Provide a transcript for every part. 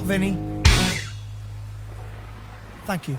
lot, Vinny. Thank you.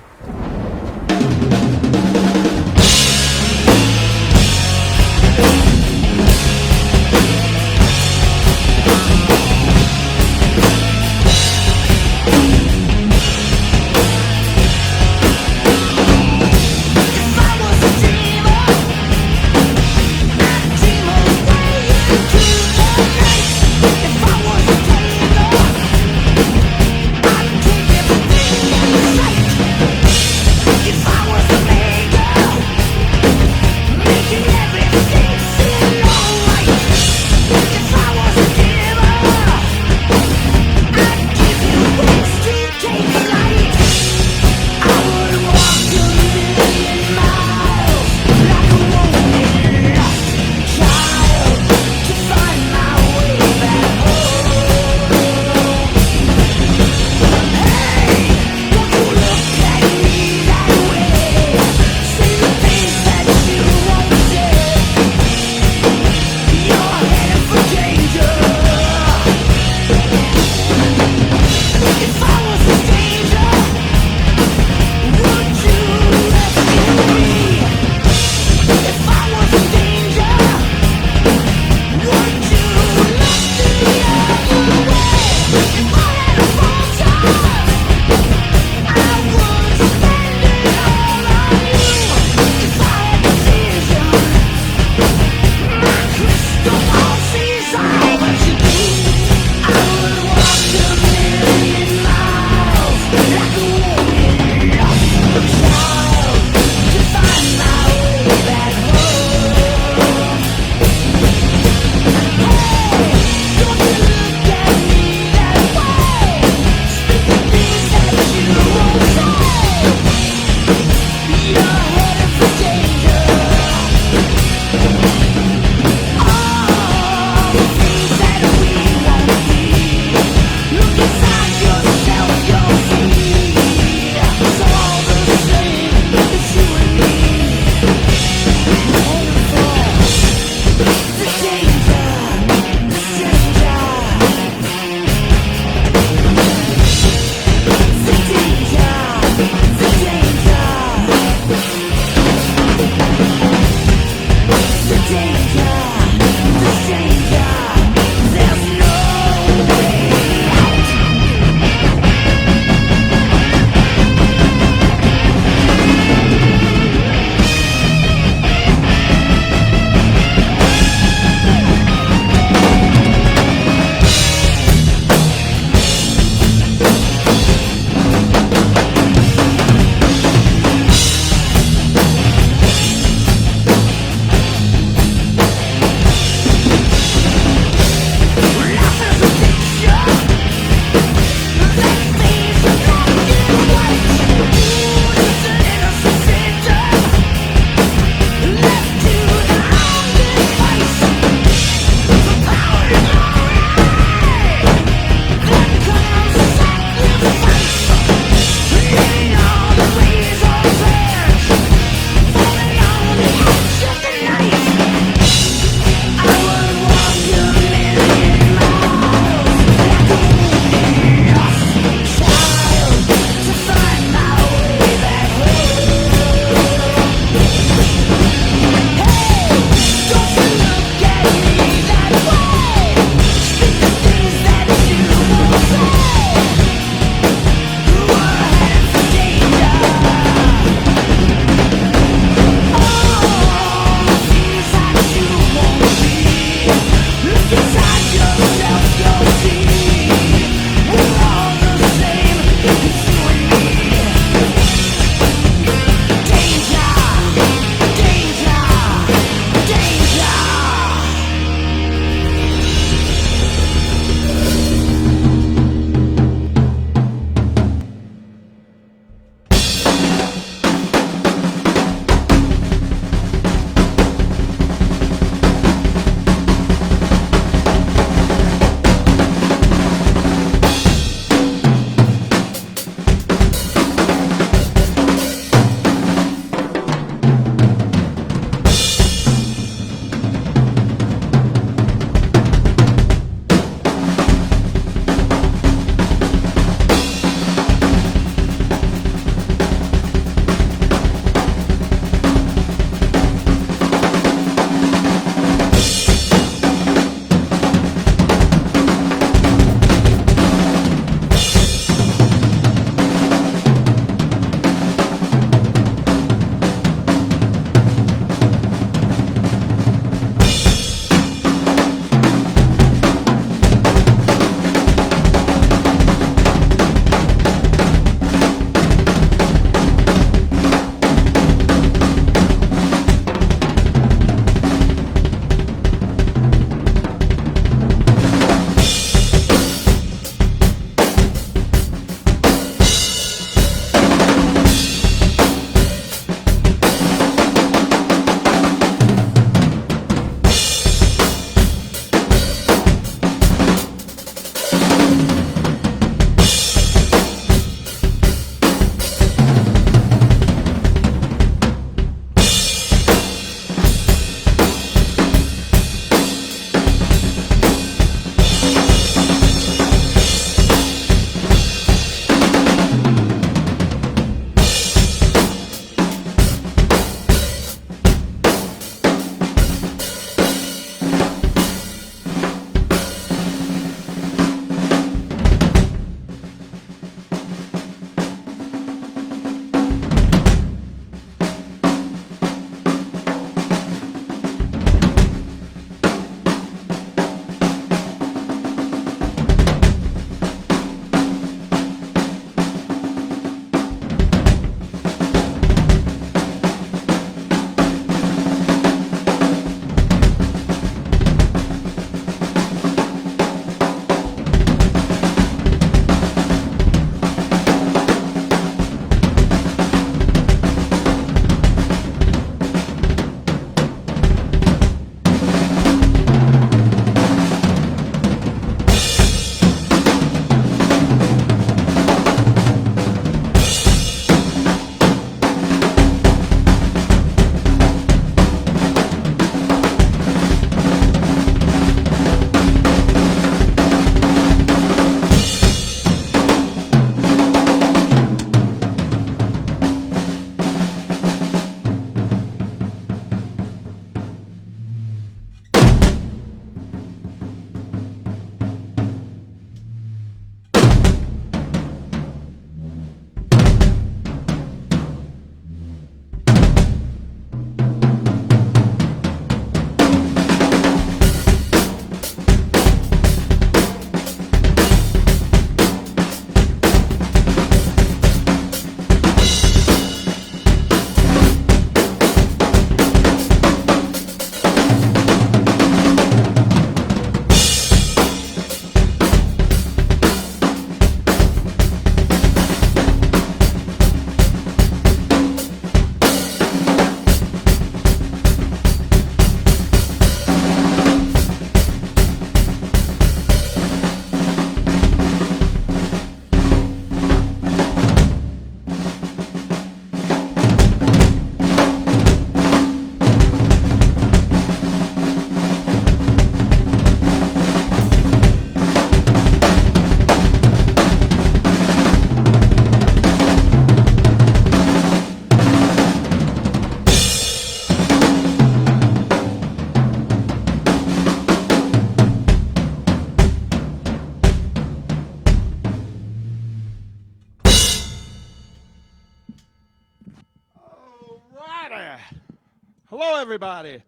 everybody.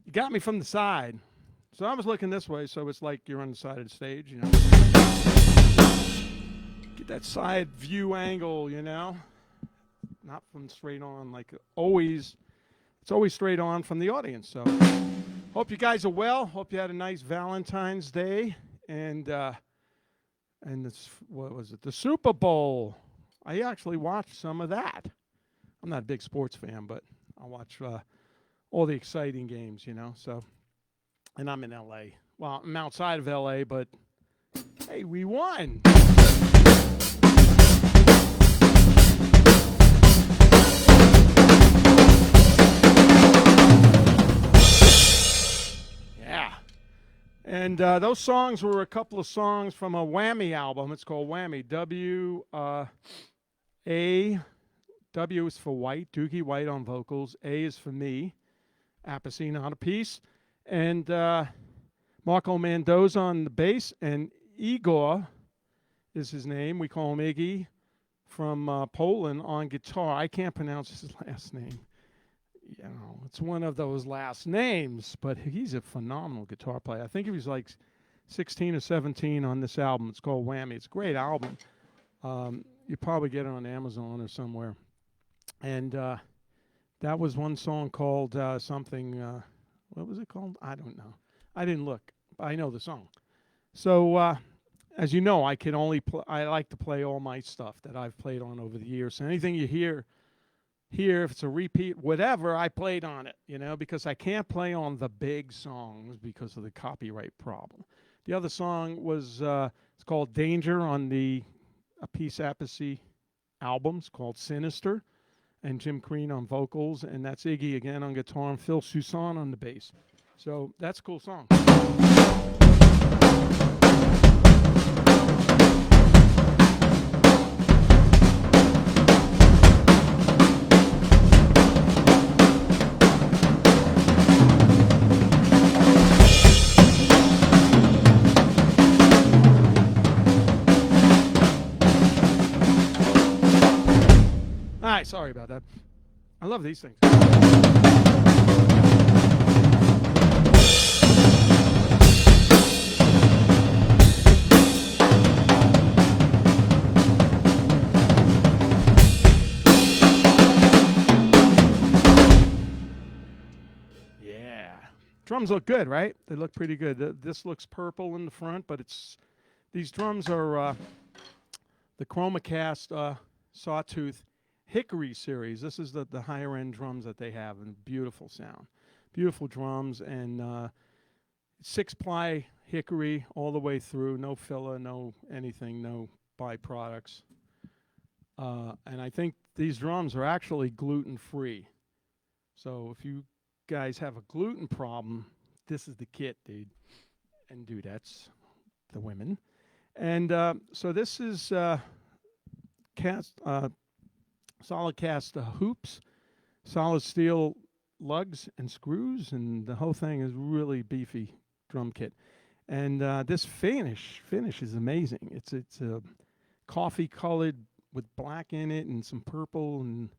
You got me from the side. So I was looking this way, so it's like you're on the side of the stage, you know. Get that side view angle, you know. Not from straight on, like always. It's always straight on from the audience. So hope you guys are well. Hope you had a nice Valentine's Day. And this, what was it? The Super Bowl. I actually watched some of that. I'm not a big sports fan, but I watch all the exciting games, you know. So, and I'm in L.A. Well, I'm outside of L.A., but hey, we won. Yeah. And those songs were a couple of songs from a Whammy album. It's called Whammy. W is for White, Doogie White on vocals. A is for me, Apicina on a piece. And Marco Mendoza on the bass. And Igor is his name. We call him Iggy from Poland on guitar. I can't pronounce his last name. You know, it's one of those last names, but he's a phenomenal guitar player. I think he was like 16 or 17 on this album. It's called Whammy. It's a great album. You probably get it on Amazon or somewhere. And that was one song called something, what was it called? I don't know. I didn't look, but I know the song. So, as you know, I can only I like to play all my stuff that I've played on over the years. So anything you hear here, if it's a repeat, whatever, I played on it, you know, because I can't play on the big songs because of the copyright problem. The other song was, it's called Danger on the Peace Appice albums called Sinister, and Jim Crean on vocals, and that's Iggy again on guitar and Phil Soussan on the bass. So that's a cool song. All right, sorry about that. I love these things. Yeah. Drums look good, right? They look pretty good. This looks purple in the front, but these drums are the ChromaCast Sawtooth Hickory series. This is the higher end drums that they have, and beautiful sound, beautiful drums, and 6-ply hickory all the way through, no filler, no anything, no byproducts. And I think these drums are actually gluten free. So if you guys have a gluten problem, this is the kit, dude. And dudettes, the women. And so this is solid cast hoops, solid steel lugs and screws, and the whole thing is really beefy drum kit. And this finish is amazing. It's coffee colored with black in it and some purple and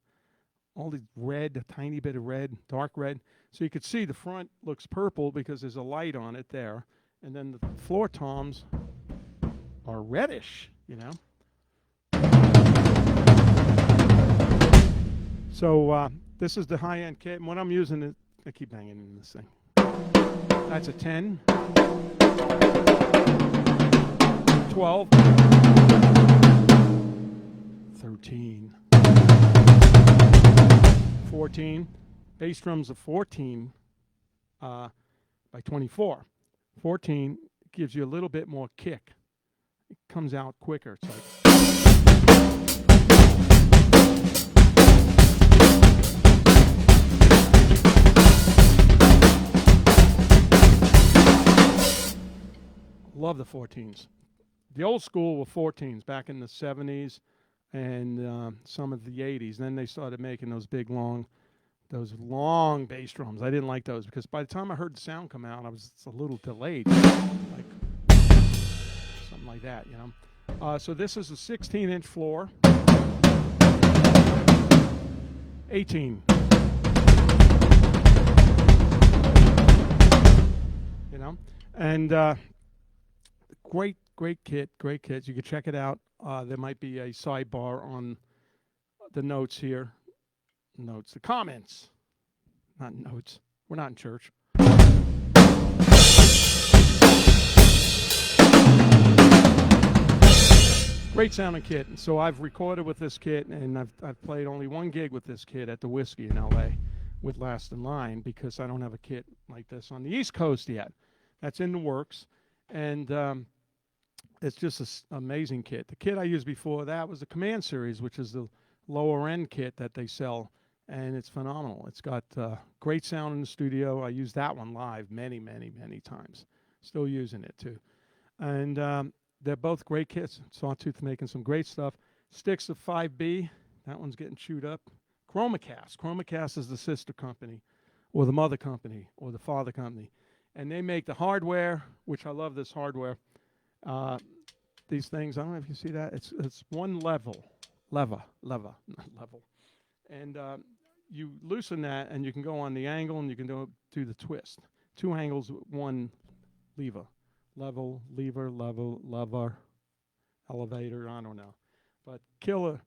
all the red, a tiny bit of red, dark red. So you could see the front looks purple because there's a light on it there, and then the floor toms are reddish, you know. So this is the high-end kit, and what I'm using is, I keep banging in this thing. That's a 10, 12, 13, 14. Bass drums are 14 by 24. 14 gives you a little bit more kick. It comes out quicker. It's like... Love the 14s. The old school were 14s back in the 70s and some of the 80s. Then they started making those those long bass drums. I didn't like those because by the time I heard the sound come out, I was a little delayed, like something like that, you know. So this is a 16-inch floor, 18. know. And great kit, great kit. You can check it out. There might be a sidebar on the notes here. The comments, not notes. We're not in church. Great sounding kit. So I've recorded with this kit, and I've played only one gig with this kit at the Whiskey in L.A. with Last in Line, because I don't have a kit like this on the East Coast yet. That's in the works, and it's just an amazing kit. The kit I used before that was the Command Series, which is the lower end kit that they sell, and it's phenomenal. It's got great sound in the studio. I used that one live many times. Still using it too, and they're both great kits. Sawtooth making some great stuff. Sticks of 5B. That one's getting chewed up. Chromacast. Chromacast is the sister company, or the mother company, or the father company. And they make the hardware, which I love this hardware. These things, I don't know if you see that. It's one lever. And you loosen that, and you can go on the angle, and you can do the twist. 2 angles, 1 lever. Level, lever, elevator, I don't know. But killer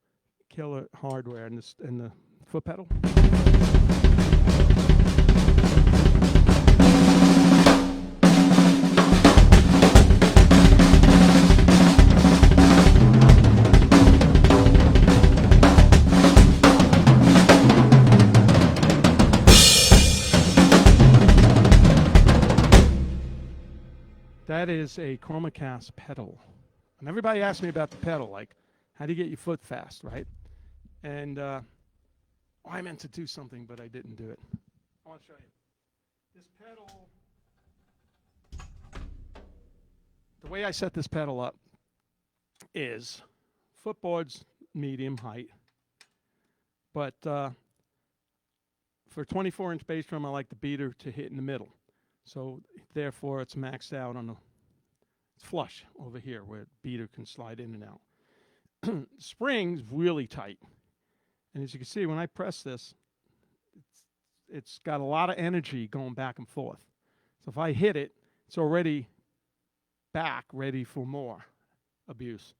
hardware in the foot pedal. That is a Chromacast pedal. And everybody asks me about the pedal, like, how do you get your foot fast, right? And I meant to do something, but I didn't do it. I want to show you. This pedal, the way I set this pedal up is footboard's medium height, but for a 24-inch bass drum, I like the beater to hit in the middle. So therefore, it's maxed out on it's flush over here where the beater can slide in and out. Spring's really tight. And as you can see, when I press this, it's got a lot of energy going back and forth. So if I hit it, it's already back, ready for more abuse.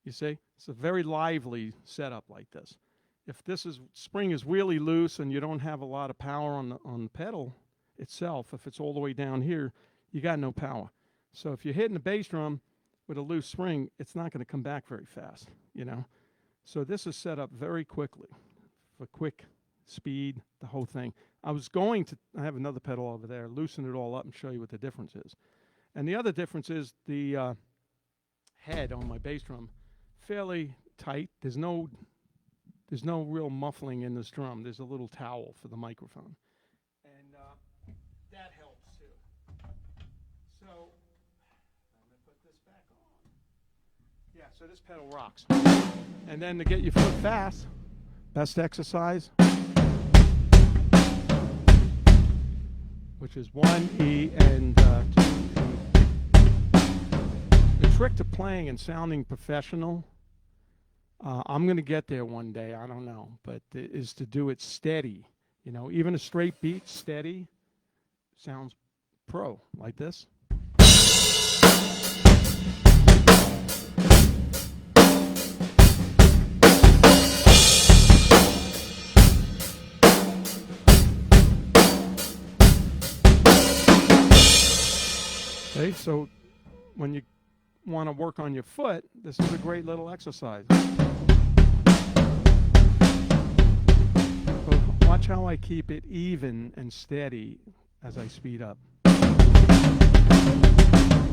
You see? It's a very lively setup like this. If spring is really loose and you don't have a lot of power on the pedal itself, if it's all the way down here, you got no power. So if you're hitting the bass drum with a loose spring, it's not going to come back very fast, you know. So this is set up very quickly for quick speed, the whole thing. I have another pedal over there, loosen it all up and show you what the difference is. And the other difference is the head on my bass drum, fairly tight. There's no real muffling in this drum. There's a little towel for the microphone. And that helps too. So I'm going to put this back on. Yeah, so this pedal rocks. And then to get your foot fast, best exercise, which is 1 E and 2 E. The trick to playing and sounding professional, I'm going to get there one day, I don't know, but is to do it steady. You know, even a straight beat, steady, sounds pro, like this. Okay, so when you want to work on your foot, this is a great little exercise. So watch how I keep it even and steady as I speed up.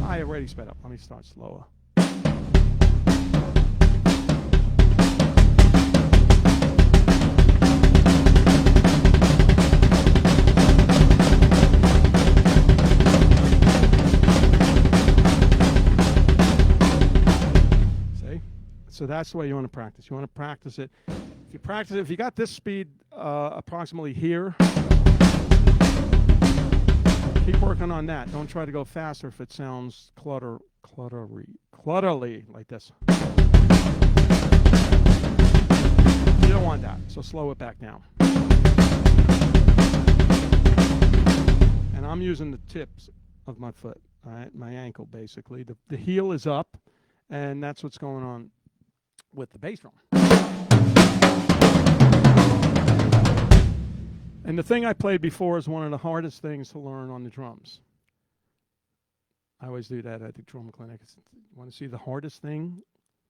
I already sped up. Let me start slower. So that's the way you want to practice. You want to practice it. If you got this speed approximately here, keep working on that. Don't try to go faster if it sounds clutterly like this. You don't want that, so slow it back down. And I'm I'm using the tips of my foot, all right, my ankle basically. The heel is up, and that's what's going on with the bass drum. And the thing I played before is one of the hardest things to learn on the drums. I always do that at the drum clinic. You want to see the hardest thing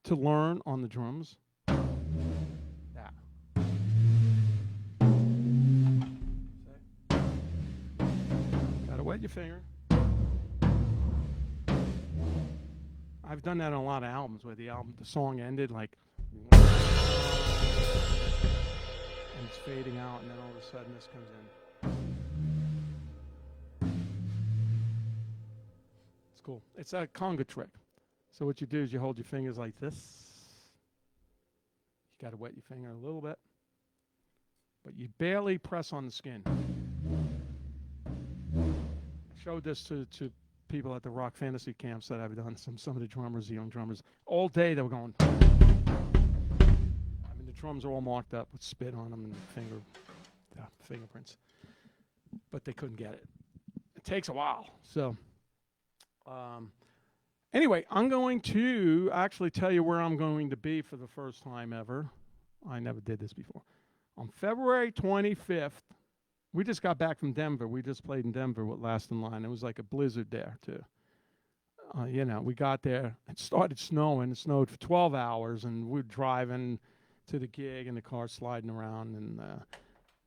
to learn on the drums? That. Gotta wet your finger. I've done that on a lot of albums where the song ended like, and it's fading out, and then all of a sudden this comes in. It's cool. It's a conga trick. So what you do is you hold your fingers like this. You got to wet your finger a little bit, but you barely press on the skin. I showed this to people at the rock fantasy camps that I've done. Some of the drummers, the young drummers, all day they were going. I mean, the drums are all marked up with spit on them and fingerprints, but they couldn't get it. It takes a while. So anyway, I'm going to actually tell you where I'm going to be for the first time ever. I never did this before. On February 25th, we just got back from Denver. We just played in Denver with Last in Line. It was like a blizzard there, too. We got there. It started snowing. It snowed for 12 hours, and we were driving to the gig, and the car sliding around, and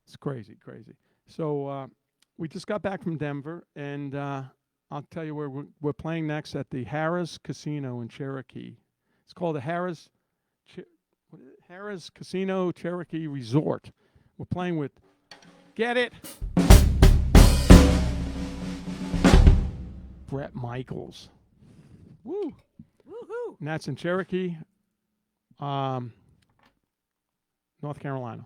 it's crazy, crazy. So we just got back from Denver, and I'll tell you where we're playing next at the Harrah's Casino in Cherokee. It's called the Harrah's Casino Cherokee Resort. We're playing with, get it, Bret Michaels. Woo! Woohoo! And that's in Cherokee, North Carolina.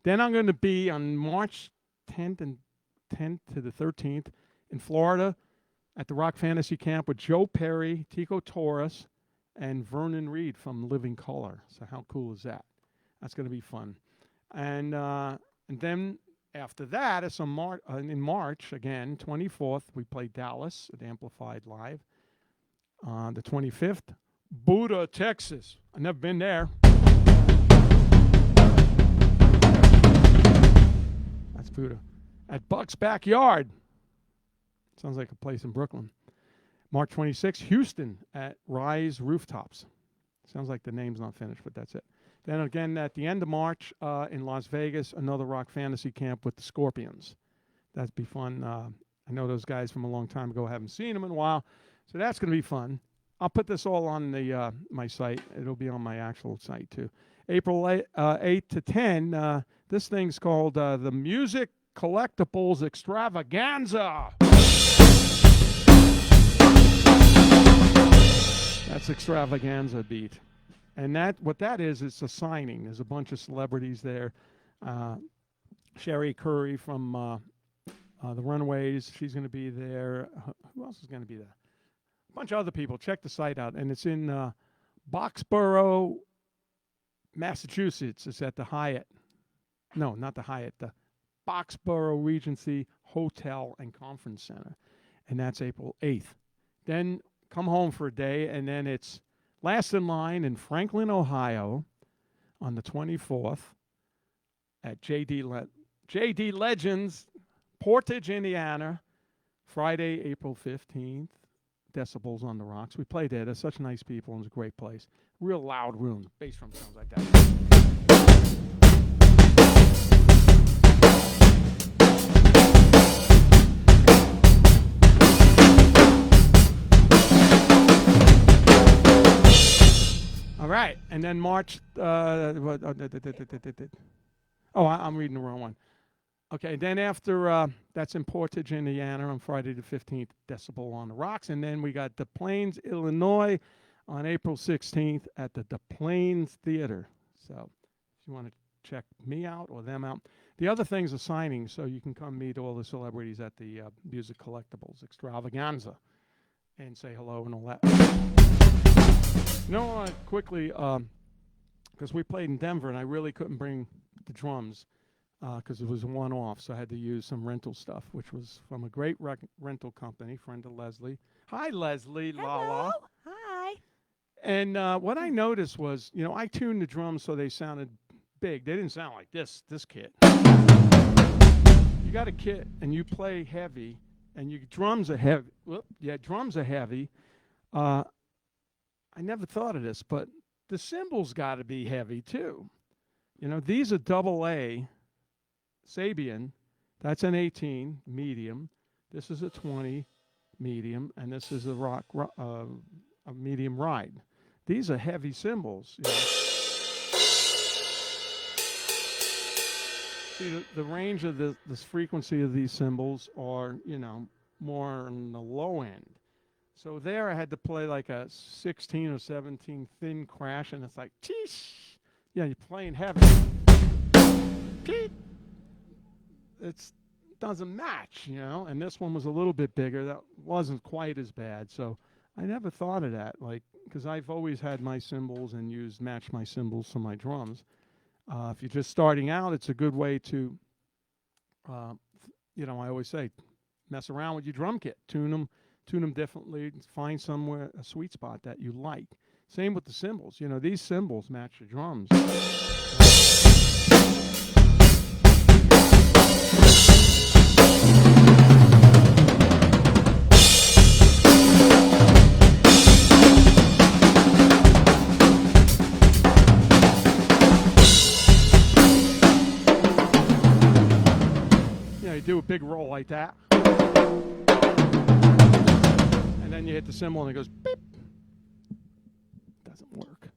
Then I'm going to be on March 10th to the 13th in Florida at the Rock Fantasy Camp with Joe Perry, Tico Torres, and Vernon Reid from Living Color. So how cool is that? That's going to be fun. And then after that, it's in March, again, 24th, we play Dallas at Amplified Live. The 25th, Buda, Texas. I've never been there. That's Buda. At Buck's Backyard. Sounds like a place in Brooklyn. March 26th, Houston at Rise Rooftops. Sounds like the name's not finished, but that's it. Then again, at the end of March in Las Vegas, another Rock Fantasy Camp with the Scorpions. That'd be fun. I know those guys from a long time ago. I haven't seen them in a while. So that's going to be fun. I'll put this all on the my site. It'll be on my actual site, too. April 8 to 10, this thing's called the Music Collectibles Extravaganza. That's Extravaganza beat. And what that is, it's a signing. There's a bunch of celebrities there. Sherry Curry from the Runaways, she's going to be there. Who else is going to be there? A bunch of other people. Check the site out. And it's in Boxborough, Massachusetts. It's at the Hyatt. No, not the Hyatt. The Boxborough Regency Hotel and Conference Center. And that's April 8th. Then come home for a day, and then it's Last in Line in Franklin, Ohio on the 24th at JD Legends, Portage, Indiana, Friday, April 15th. Decibels on the Rocks. We played there. They're such nice people, and it's a great place. Real loud room. Bass drum sounds like that. All right, and then March. I'm reading the wrong one. Okay, then after that's in Portage, Indiana, on Friday the 15th, Decibel on the Rocks, and then we got Des Plaines, Illinois, on April 16th at the Des Plaines Theater. So, if you want to check me out or them out, the other things are signing, so you can come meet all the celebrities at the Music Collectibles Extravaganza and say hello and all that. Quickly, because we played in Denver and I really couldn't bring the drums. because it was one-off, so I had to use some rental stuff, which was from a great rental company, friend of Leslie. Hi, Leslie. Hello. Lala. Hi. And what I noticed was, I tuned the drums so they sounded big. They didn't sound like this kit. You got a kit and you play heavy, and your drums are heavy. Drums are heavy. I never thought of this, but the cymbals got to be heavy too. These are double A Sabian. That's an 18 medium. This is a 20 medium, and this is a medium ride. These are heavy cymbals. See, the range of this frequency of these cymbals are, more on the low end. So there I had to play like a 16 or 17 thin crash, and it's like, teesh. Yeah, you're playing heavy. Pete. It doesn't match, and this one was a little bit bigger. That wasn't quite as bad. So I never thought of that, because I've always had my cymbals and match my cymbals to my drums. If you're just starting out, it's a good way to, I always say, mess around with your drum kit. Tune them differently. Find somewhere, a sweet spot that you like. Same with the cymbals. These cymbals match the drums. You do a big roll like that, and then you hit the cymbal and it goes beep. Doesn't work.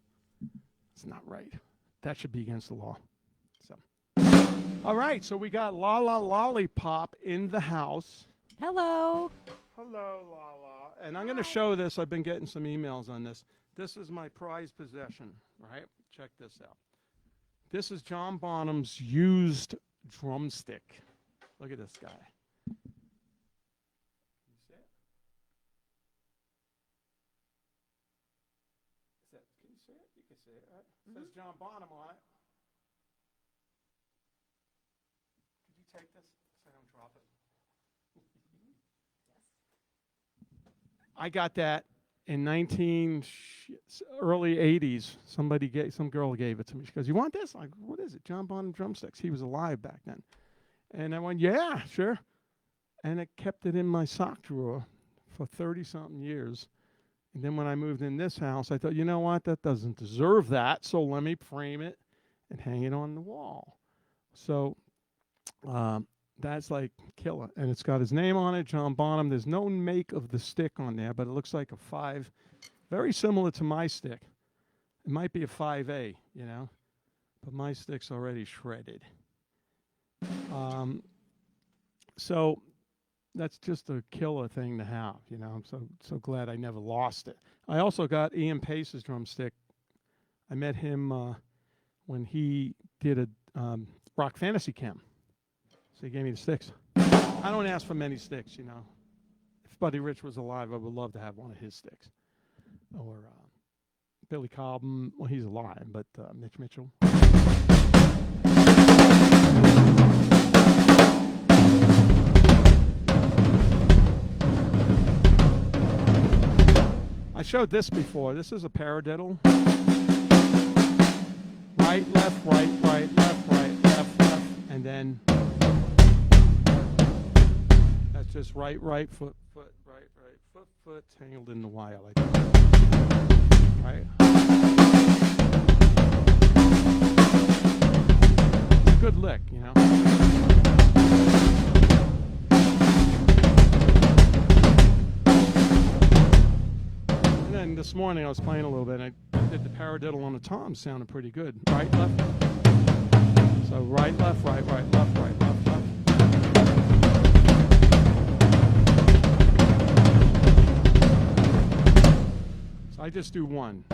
It's not right. That should be against the law. So, all right. So we got Lala Lollipop in the house. Hello. Hello, Lala. And I'm going to show this. I've been getting some emails on this. This is my prized possession. Right? Check this out. This is John Bonham's used drumstick. Look at this guy. Can you see it? Can you see it? You can see it, right? It says John Bonham on it. Could you take this so I don't drop it? I got that in early 80s. Some girl gave it to me. She goes, "You want this?" I'm like, "What is it?" John Bonham drumsticks. He was alive back then. And I went, "Yeah, sure." And I kept it in my sock drawer for 30-something years. And then when I moved in this house, I thought, you know what? That doesn't deserve that. So let me frame it and hang it on the wall. So that's like killer. And it's got his name on it, John Bonham. There's no make of the stick on there, but it looks like a 5. Very similar to my stick. It might be a 5A, but my stick's already shredded. So that's just a killer thing to have, I'm so glad I never lost it. I also got Ian Pace's drumstick. I met him when he did a Rock Fantasy Camp. So he gave me the sticks. I don't ask for many sticks, If Buddy Rich was alive, I would love to have one of his sticks. Or Billy Cobham, well, he's alive, but Mitch Mitchell. I showed this before. This is a paradiddle. Right, left, right, right, left, right, left, left, and then that's just right, right, foot, foot, right, right, foot, foot, tangled in the wire like that. Right. Good lick, And then this morning I was playing a little bit, and I did the paradiddle on the tom. Sounded pretty good. Right, left. So right, left, right, right, left, right, left, left. So I just do one.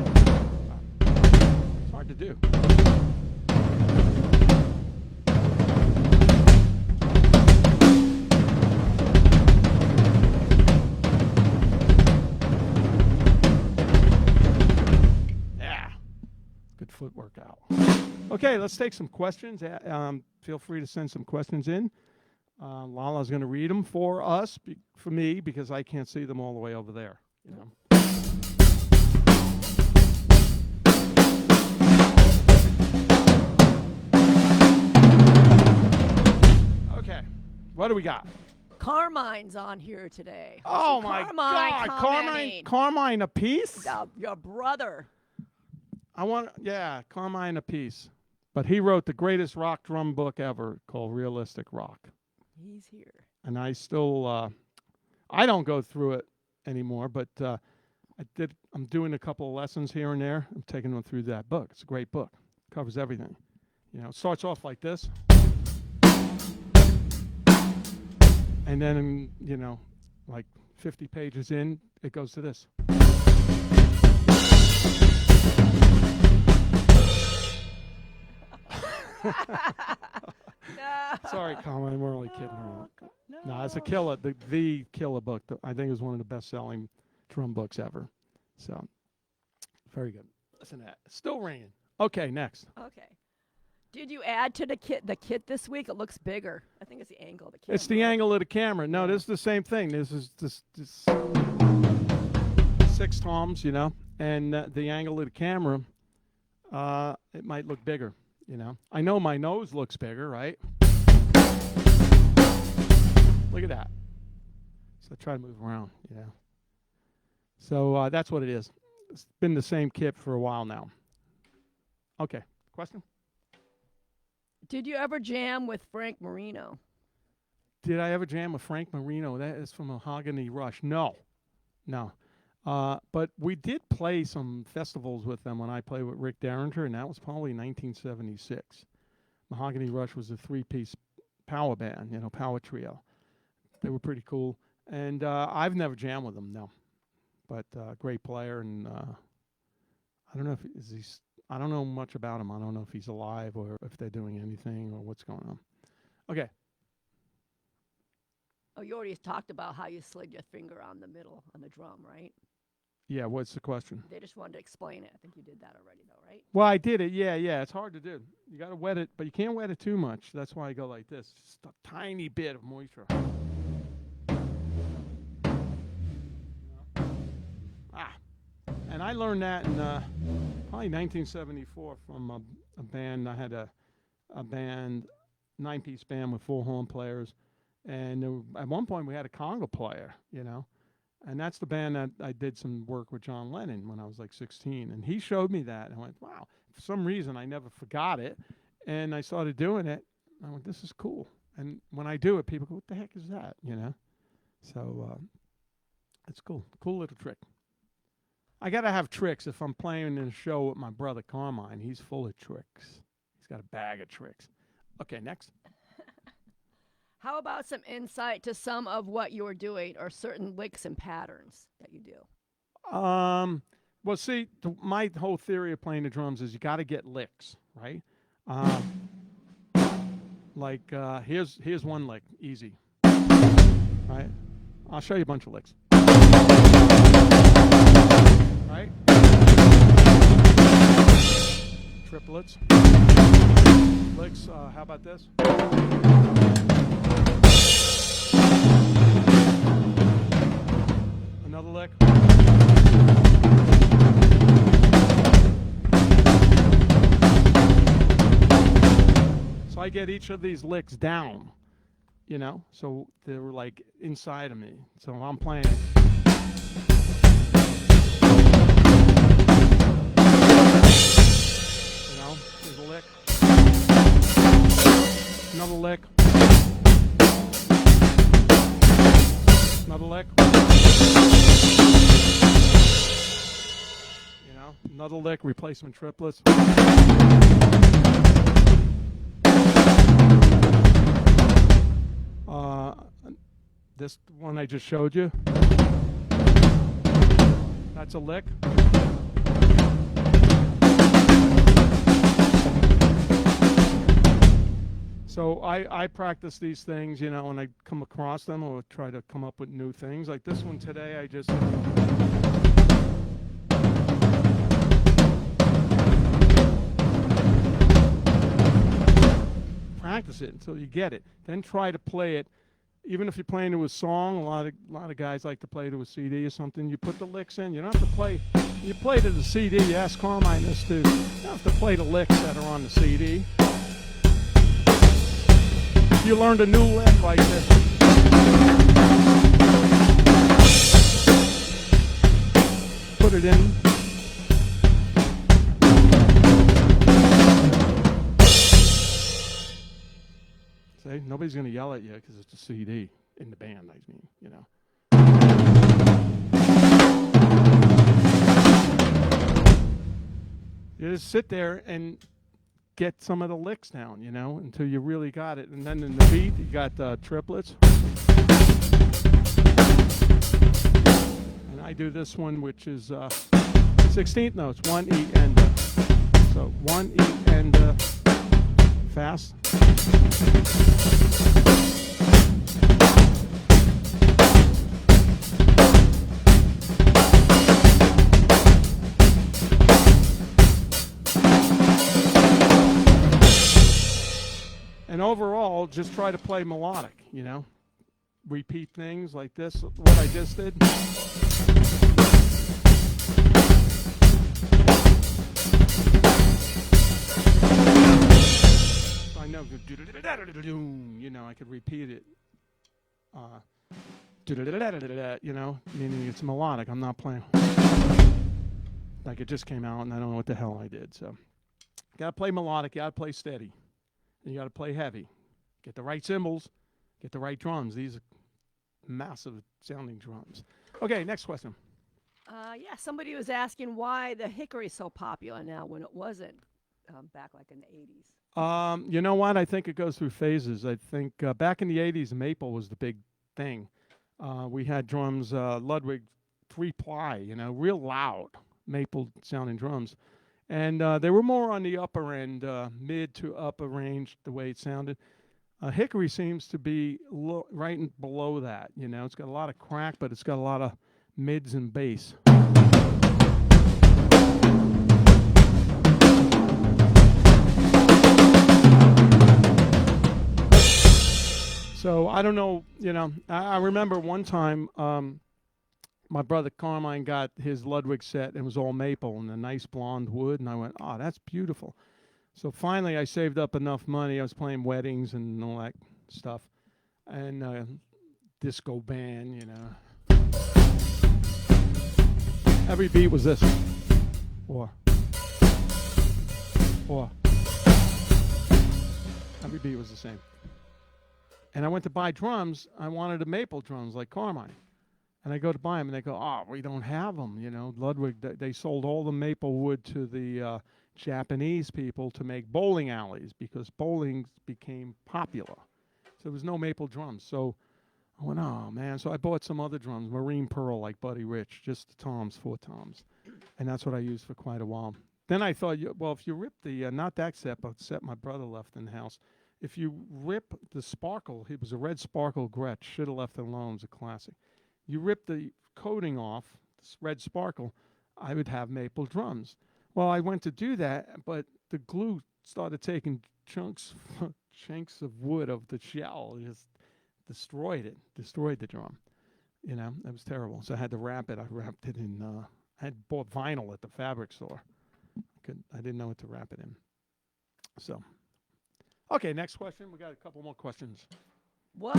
It's hard to do. Okay, let's take some questions. Feel free to send some questions in. Lala's going to read them for us, for me, because I can't see them all the way over there. You know. Okay, what do we got? Carmine's on here today. Oh my God, Carmine Appice? Your brother. Carmine Appice. But he wrote the greatest rock drum book ever called Realistic Rock. He's here. And I still, I don't go through it anymore, but I'm doing a couple of lessons here and there. I'm taking them through that book. It's a great book. Covers everything. You know, it starts off like this. And then, you know, like 50 pages in, it goes to this. No. Sorry, Colin, we're only kidding around. No. No, it's a killer, the killer book. I think it was one of the best-selling drum books ever. So, very good. Listen to that. It's still ringing. Okay, next. Okay. Did you add to the kit this week? It looks bigger. I think it's the angle of the camera. It's the angle of the camera. No, this is the same thing. This is this 6 toms, you know, and the angle of the camera, it might look bigger, you know. I know my nose looks bigger, right? Look at that. So try to move around, you know. So that's what it is. It's been the same kit for a while now. Okay, question? Did you ever jam with Frank Marino? Did I ever jam with Frank Marino? That is from Mahogany Rush. No. But we did play some festivals with them when I played with Rick Derringer, and that was probably 1976. Mahogany Rush was a 3-piece power band, you know, power trio. They were pretty cool. And I've never jammed with them, no. But great player, and I don't know if I don't know much about him. I don't know if he's alive or if they're doing anything or what's going on. Okay. Oh, you already talked about how you slid your finger on the middle on the drum, right? Yeah, what's the question? They just wanted to explain it. I think you did that already, though, right? Well, I did it. Yeah. It's hard to do. You got to wet it, but you can't wet it too much. That's why I go like this. Just a tiny bit of moisture. And I learned that in probably 1974 from a band. I had a band, 9-piece band with 4 horn players. And at one point we had a conga player, you know. And that's the band that I did some work with John Lennon when I was like 16. And he showed me that. And I went, wow. For some reason, I never forgot it. And I started doing it. I went, this is cool. And when I do it, people go, what the heck is that, you know? So it's cool. Cool little trick. I got to have tricks if I'm playing in a show with my brother Carmine. He's full of tricks. He's got a bag of tricks. Okay, next. How about some insight to some of what you're doing or certain licks and patterns that you do? Well, see, my whole theory of playing the drums is you got to get licks, right? Here's one lick, easy. Right? I'll show you a bunch of licks. Right? Triplets. Licks, how about this? Another lick. So I get each of these licks down, you know, so they were like inside of me. So I'm playing. Here's a lick. Another lick. Another lick. You know, another lick, replacement triplets. This one I just showed you. That's a lick. So I practice these things, you know, when I come across them or try to come up with new things. Like this one today, I just... practice it until you get it. Then try to play it. Even if you're playing to a song, a lot of guys like to play to a CD or something. You put the licks in. You don't have to play. You play to the CD. You ask Carmine this too. You don't have to play the licks that are on the CD. You learned a new lick like this. Put it in. See, nobody's going to yell at you because it's a CD in the band, I mean, you know. You just sit there and get some of the licks down, you know, until you really got it. And then in the beat, you got triplets. And I do this one, which is 16th notes, 1 E and so 1 E and fast. And overall, just try to play melodic, you know. Repeat things like this, what I just did. I know, you know, I could repeat it. You know, meaning it's melodic. I'm not playing like it just came out and I don't know what the hell I did. So, gotta play melodic, gotta play steady. And you got to play heavy. Get the right cymbals. Get the right drums. These are massive sounding drums. Okay, next question. Yeah, somebody was asking why the hickory is so popular now when it wasn't back like in the 80s. You know what? I think it goes through phases. I think back in the 80s, maple was the big thing. We had drums, Ludwig 3-ply, you know, real loud maple sounding drums. And they were more on the upper end, mid to upper range, the way it sounded. Hickory seems to be right below that. You know, it's got a lot of crack, but it's got a lot of mids and bass. So I don't know. You know, I remember one time. My brother Carmine got his Ludwig set, and it was all maple and a nice blonde wood, and I went, oh, that's beautiful. So finally I saved up enough money. I was playing weddings and all that stuff, and disco band, you know. Every beat was this. Or. Every beat was the same. And I went to buy drums. I wanted a maple drums like Carmine. And I go to buy them, and they go, oh, we don't have them. You know, Ludwig, they sold all the maple wood to the Japanese people to make bowling alleys because bowling became popular. So there was no maple drums. So I went, oh, man. So I bought some other drums, Marine Pearl like Buddy Rich, just the toms, 4 toms. And that's what I used for quite a while. Then I thought, well, if you rip the, not that set, but the set my brother left in the house, if you rip the sparkle, it was a red sparkle Gretsch, should have left it alone, it was a classic. You rip the coating off, this red sparkle, I would have maple drums. Well, I went to do that, but the glue started taking chunks of wood of the shell. It just destroyed the drum. You know, it was terrible. So I had to wrap it. I wrapped it in, I had bought vinyl at the fabric store. I didn't know what to wrap it in. So, okay, next question. We got a couple more questions. What?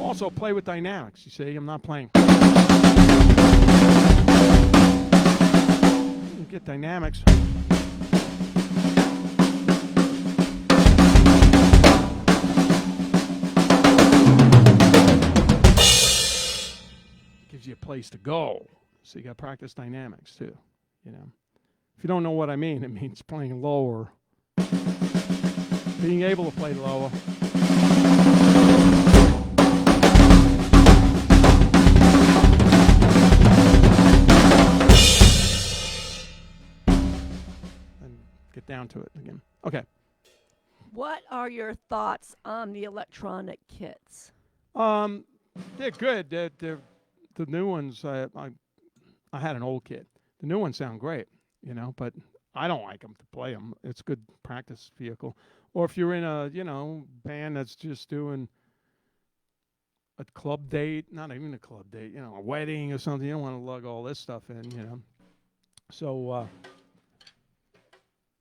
Also, play with dynamics. You see, I'm not playing. You get dynamics. Gives you a place to go. So you got to practice dynamics too. You know, if you don't know what I mean, it means playing lower, being able to play lower. Get down to it again. Okay. What are your thoughts on the electronic kits? They're good. They're the new ones. I I had an old kit. The new ones sound great, you know, but I don't like them to play them. It's a good practice vehicle. Or if you're in a, you know, band that's just doing a club date, not even a club date, you know, a wedding or something, you don't want to lug all this stuff in, you know. So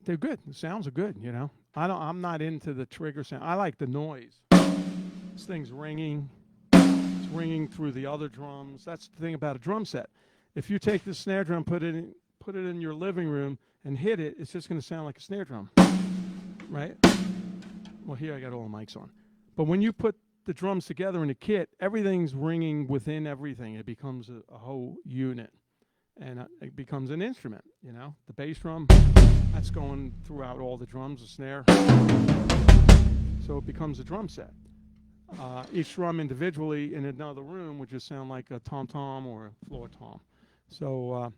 they're good. The sounds are good, you know. I'm not into the trigger sound. I like the noise. This thing's ringing. It's ringing through the other drums. That's the thing about a drum set. If you take the snare drum, put it in your living room and hit it, it's just going to sound like a snare drum, right? Well, here I got all the mics on. But when you put the drums together in a kit, everything's ringing within everything. It becomes a whole unit, and it becomes an instrument, you know? The bass drum, that's going throughout all the drums, the snare. So it becomes a drum set. Each drum individually in another room would just sound like a tom-tom or a floor tom. So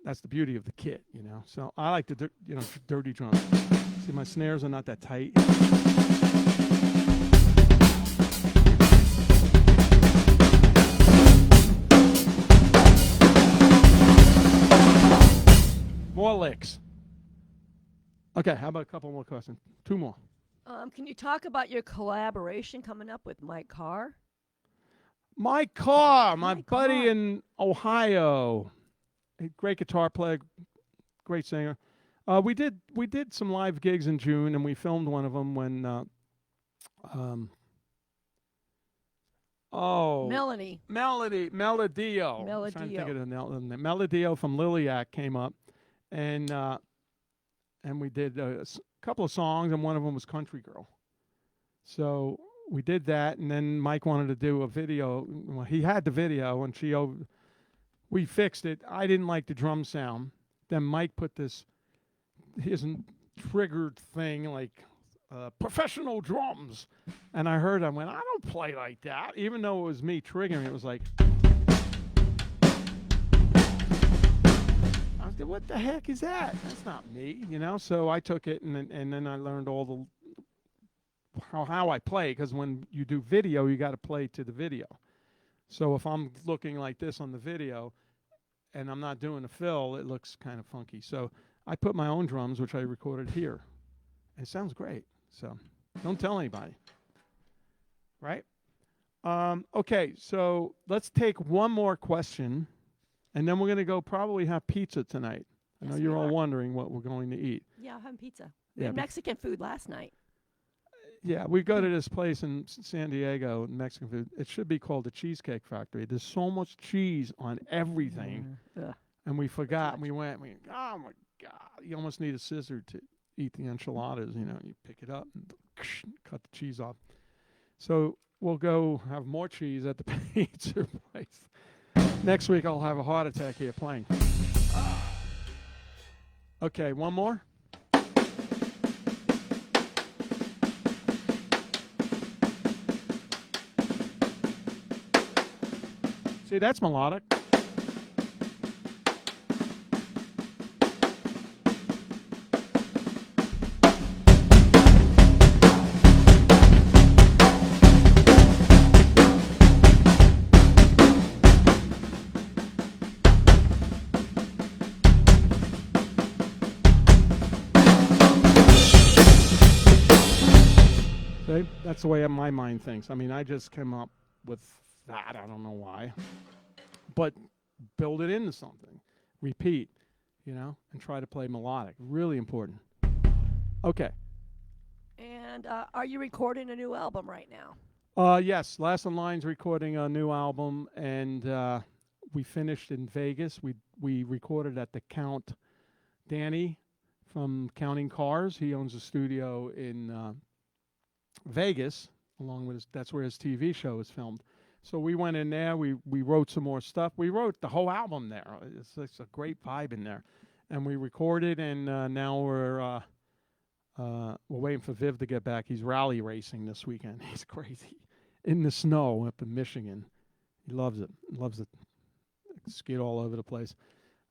that's the beauty of the kit, you know? So I like the dirty drums. See, my snares are not that tight. More licks. Okay, how about a couple more questions? Two more. Can you talk about your collaboration coming up with Mike Carr? Mike Carr, my Mike buddy Carr. in Ohio, a great guitar player, great singer. We did some live gigs in June, and we filmed one of them when Melanie. Melodio. I'm trying to think of the Melodio from Liliac came up, and we did a couple of songs, and one of them was Country Girl. So we did that, and then Mike wanted to do a video. Well, he had the video, and we fixed it. I didn't like the drum sound. Then Mike put his triggered thing like professional drums, and I heard. I went, I don't play like that, even though it was me triggering. It was like, I was like, what the heck is that? That's not me, you know. So I took it, and then I learned all the how I play, because when you do video, you got to play to the video. So if I'm looking like this on the video, and I'm not doing a fill, it looks kind of funky. So I put my own drums, which I recorded here. It sounds great. So don't tell anybody. Right? Okay, so let's take one more question, and then we're going to go probably have pizza tonight. I know Yes, you're we all are. wondering what we're going to eat. Yeah, I'm having pizza. We Yeah, had Mexican food last night. Yeah, we go to this place in San Diego, Mexican food. It should be called the Cheesecake Factory. There's so much cheese on everything. Ugh. And we forgot. And we went, oh my God. You almost need a scissor to eat the enchiladas. You know, you pick it up and cut the cheese off. So we'll go have more cheese at the pizza place. Next week, I'll have a heart attack here playing. Okay, one more. See, that's melodic. See, that's the way my mind thinks. I mean, I just came up with that. I don't know why. But build it into something. Repeat, you know, and try to play melodic. Really important. Okay. And are you recording a new album right now? Yes, Last in Line's recording a new album, and we finished in Vegas. We recorded at the Count. Danny from Counting Cars, he owns a studio in Vegas, along with that's where his TV show is filmed. So we went in there. We wrote some more stuff. We wrote the whole album there. It's a great vibe in there, and we recorded. And now we're waiting for Viv to get back. He's rally racing this weekend. He's crazy in the snow up in Michigan. He loves it. Loves it. Skid all over the place.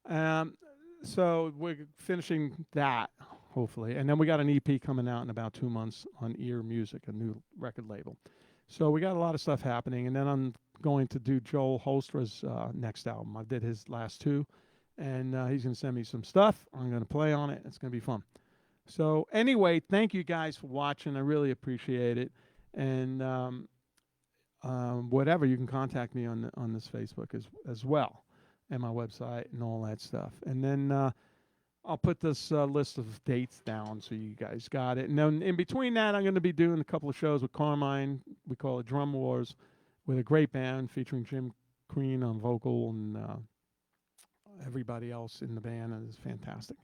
So we're finishing that hopefully, and then we got an EP coming out in about 2 months on Ear Music, a new record label. So we got a lot of stuff happening, and then I'm going to do Joel Holstra's next album. I did his last two, and he's going to send me some stuff. I'm going to play on it. It's going to be fun. So anyway, thank you guys for watching. I really appreciate it. And whatever, you can contact me on this Facebook as well, and my website and all that stuff. And then I'll put this list of dates down so you guys got it. And then in between that, I'm going to be doing a couple of shows with Carmine. We call it Drum Wars, with a great band featuring Jim Crean on vocal and everybody else in the band. And it's fantastic.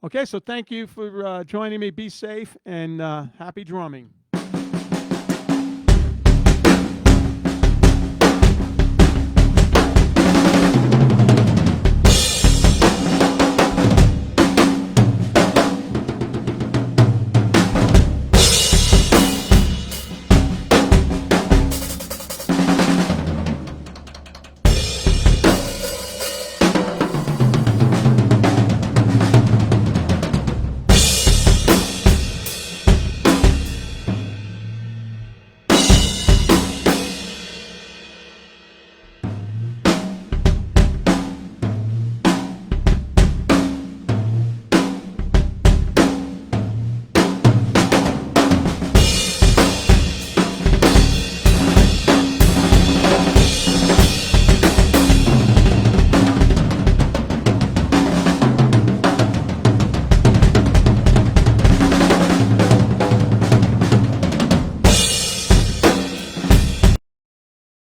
Okay, so thank you for joining me. Be safe and happy drumming.